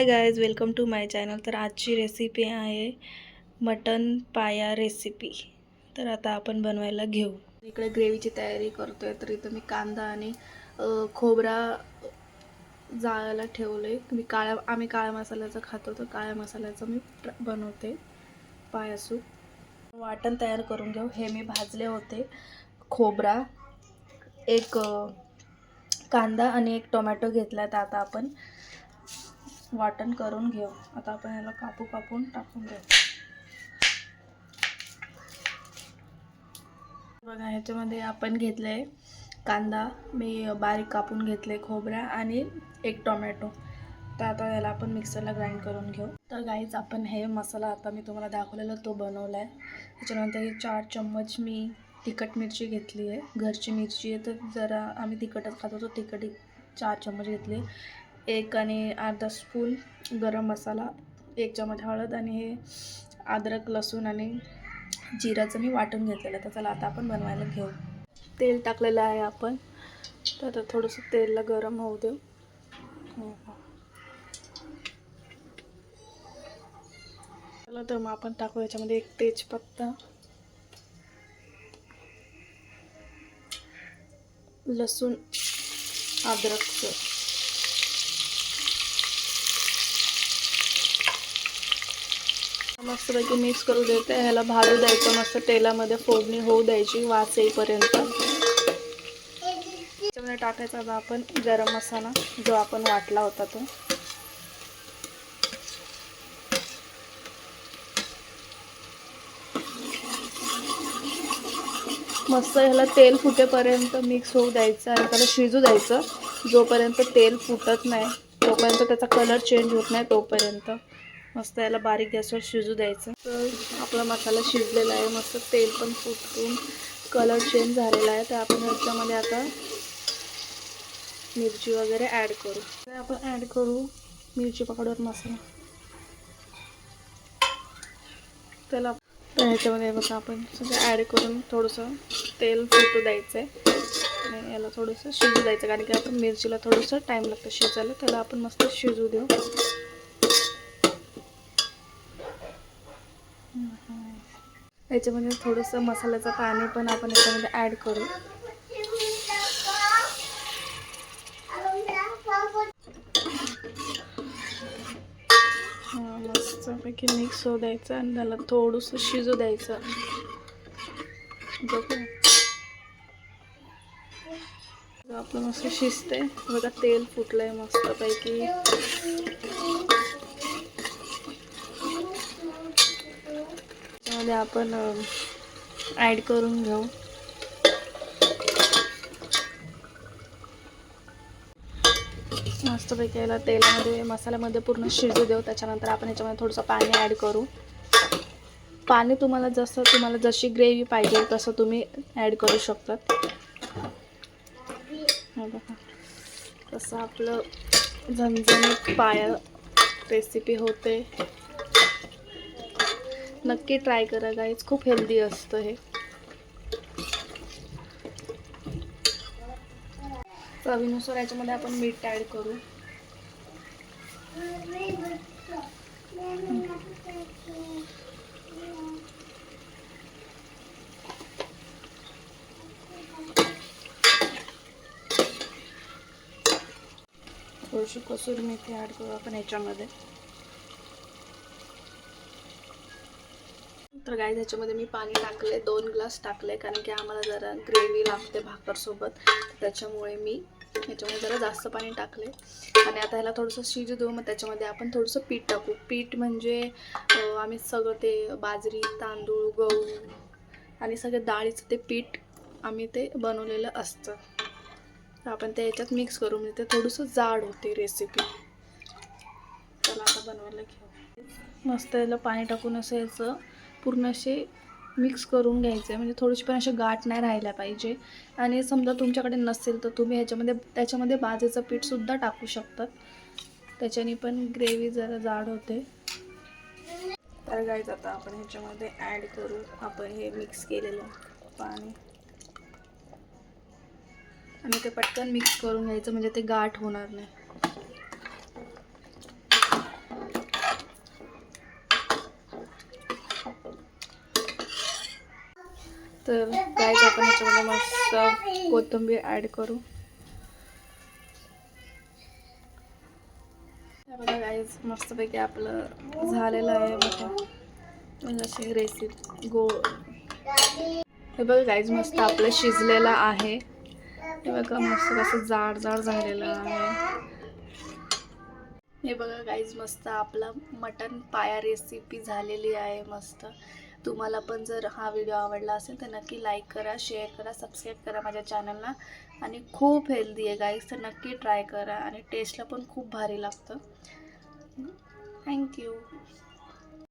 High guys, welcome to my channel. तर आजची recipe आहे मटन पाया रेसिपी। तर आता आपण बनवायला घेऊ। इकडे ग्रेव्हीची तयारी करतोय। तर इथं मी कांदा आणि खोबरा जाळायला ठेवले। आम्ही काळ्या मसाल्याचं खातो, तर काळ्या मसाल्याचं मी बनवते पाया सूप। वाटण तयार करून घेऊ। हे मी भाजले होते खोबरा, एक कांदा आणि एक टोमॅटो घेतला। तर आता आपण वाटण करून घेऊ। आता आपण याला कापून टाकून घेऊ। बघा, ह्याच्यामध्ये आपण घेतलंय कांदा, मी बारीक कापून घेतले, खोबरा आणि एक टोमॅटो। तर आता याला आपण मिक्सरला ग्राइंड करून घेऊ। तर गाईज, आपण हे मसाला आता मी तुम्हाला दाखवलेला तो बनवलाय। त्याच्यानंतर हे 4 चम्मच मी तिखट मिरची घेतली आहे। घरची मिरची आहे, तर जरा आम्ही तिखटच खातो, तो तिखट 4 चम्मच घेतले। 1 आणि अर्धा स्पून गरम मसाला, 1 चम्मच हळद आणि हे अद्रक, लसूण आणि जिराचं मी वाटून घेतलेलं आहे। तर चला आता आपण बनवायला घेऊ। तेल टाकलेलं आहे आपण। तर आता थोडंसं तेलला गरम होऊ देऊ। चला तर मग आपण टाकू याच्यामध्ये 1 तेजपत्ता, लसूण, अद्रकचं, मस्तपैकी मिक्स करू देते। ह्याला भाजू द्यायचं, मस्त तेलामध्ये फोडणी होऊ द्यायची, वास येईपर्यंत। त्याच्यामध्ये टाकायचा आता आपण गरम मसाला, जो आपण वाटला होता तो। मस्त ह्याला तेल फुटेपर्यंत मिक्स होऊ द्यायचं आणि त्याला शिजू द्यायचं। जोपर्यंत तेल फुटत नाही तोपर्यंत, त्याचा कलर चेंज होत नाही तोपर्यंत मस्त याला बारीक गॅसवर शिजू द्यायचं। तर आपला मसाला शिजलेला आहे, मस्त तेल पण फुटून कलर चेंज झालेला आहे। तर आपण ह्याच्यामध्ये आता मिरची वगैरे ॲड करू। तर आपण ॲड करू मिरची पावडर, मसाला। त्याला तर ह्याच्यामध्ये बघा आपण सगळं ॲड करून थोडंसं तेल फुटू द्यायचं आहे आणि याला थोडंसं शिजू द्यायचं, कारण की आपण मिरचीला थोडंसं टाईम लागतं शिजायला। त्याला आपण मस्त शिजू देऊ। याच्यामध्ये थोडंसं मसाल्याचं पाणी पण आपण याच्यामध्ये ॲड करू। मस्तपैकी मिक्स होऊ द्यायचं आणि त्याला थोडंसं शिजू द्यायचं। आपलं मस्त शिजते बघा, तेल फुटलंय मस्तपैकी। त्यामध्ये आपण ॲड करून घेऊ मस्तपैकी। याला तेलामध्ये, मसाल्यामध्ये पूर्ण शिजू देऊ। त्याच्यानंतर आपण याच्यामध्ये थोडंसं पाणी ॲड करू। पाणी तुम्हाला जशी ग्रेव्ही पाहिजे तसं तुम्ही ॲड करू शकतात। बघा, तसं आपलं झणझणीत पाया रेसिपी होते। नक्की ट्राय करा गाईज, खूप हेल्दी असतं हे। चवीनुसार याच्यामध्ये आपण मीठ ॲड करू। थोडीशी कसुरी मेथी ॲड करू आपण याच्यामध्ये। तर गाईज, ह्याच्यामध्ये मी पाणी टाकले, 2 ग्लास टाकले, कारण की आम्हाला जरा ग्रेव्ही लागते भाकरसोबत। त्याच्यामुळे मी ह्याच्यामध्ये जरा जास्त पाणी टाकले आणि आता ह्याला थोडंसं शिजू देऊ। मग त्याच्यामध्ये आपण थोडंसं पीठ टाकू। पीठ म्हणजे आम्ही सगळं ते बाजरी, तांदूळ, गहू आणि सगळं डाळीचं ते पीठ आम्ही ते बनवलेलं असतं। तर आपण ते याच्यात मिक्स करू, म्हणजे ते थोडंसं जाड होते रेसिपी। चला आता बनवायला घेऊ। मस्त याला पाणी टाकून असं याचं पूर्ण असे मिक्स करून घ्यायचे, म्हणजे थोडीशी पण असे गाठ नाही राहायला पाहिजे। आणि समजा तुमच्याकडे नसेल तर तुम्ही त्याच्यामध्ये बाजरीचं पीठसुद्धा टाकू शकतात, त्याच्याने पण ग्रेव्ही जरा जाड होते। तर गाईज, आता आपण ह्याच्यामध्ये ॲड करू आपण हे मिक्स केलेलं पाणी आणि ते पटकन मिक्स करून घ्यायचं, म्हणजे ते गाठ होणार नाही। तर गाईज आपण याच्यामध्ये मस्त कोथिंबीर ॲड करू. बघा गाईज मस्तपैकी आपलं झालेलं आहे बघा अशी रेसिपी हे बघा गाईज मस्त आपलं शिजलेलं आहे. हे बघा मस्त कसं जाड जाड झालेलं आहे. हे बघा गाईज मस्त आपला मटन पाया रेसिपी झालेली आहे मस्त. तुम्हाला पण जर हा व्हिडिओ आवडला असेल तर नक्की लाईक करा, शेअर करा, सबस्क्राईब करा माझ्या चॅनलला. आणि खूप हेल्दी आहे गाईज, तर नक्की ट्राय करा आणि टेस्टला पण खूप भारी लागतं. थँक्यू.